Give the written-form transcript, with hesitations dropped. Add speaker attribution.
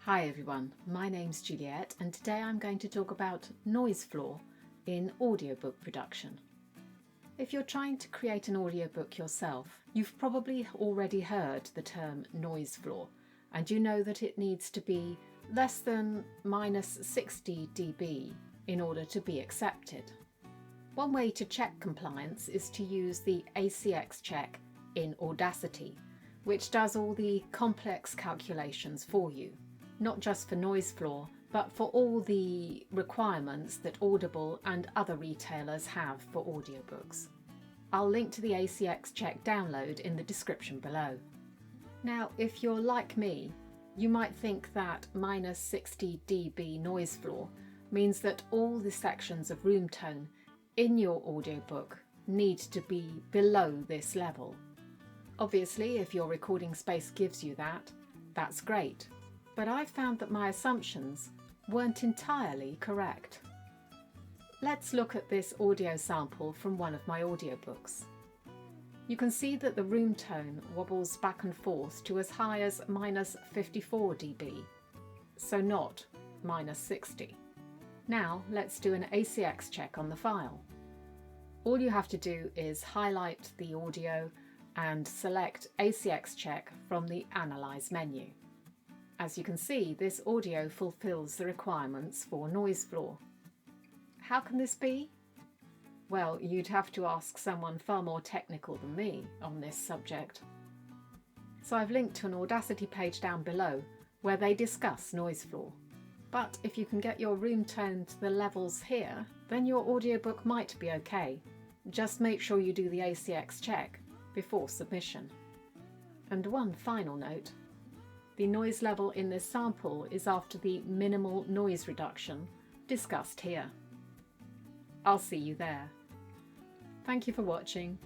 Speaker 1: Hi everyone, my name's Juliet and today I'm going to talk about noise floor in audiobook production. If you're trying to create an audiobook yourself, you've probably already heard the term noise floor and you know that it needs to be less than -60 dB in order to be accepted. One way to check compliance is to use the ACX Check in Audacity, which does all the complex calculations for you. Not just for noise floor, but for all the requirements that Audible and other retailers have for audiobooks. I'll link to the ACX Check download in the description below. Now, if you're like me, you might think that -60 dB noise floor means that all the sections of room tone in your audiobook need to be below this level. Obviously, if your recording space gives you that, that's great. But I found that my assumptions weren't entirely correct. Let's look at this audio sample from one of my audiobooks. You can see that the room tone wobbles back and forth to as high as -54 dB, so not -60. Now let's do an ACX check on the file. All you have to do is highlight the audio and select ACX check from the Analyze menu. As you can see, this audio fulfills the requirements for noise floor. How can this be? Well, you'd have to ask someone far more technical than me on this subject. So I've linked to an Audacity page down below where they discuss noise floor. But if you can get your room tone to the levels here, then your audiobook might be okay. Just make sure you do the ACX check before submission. And one final note. The noise level in this sample is after the minimal noise reduction discussed here. I'll see you there. Thank you for watching.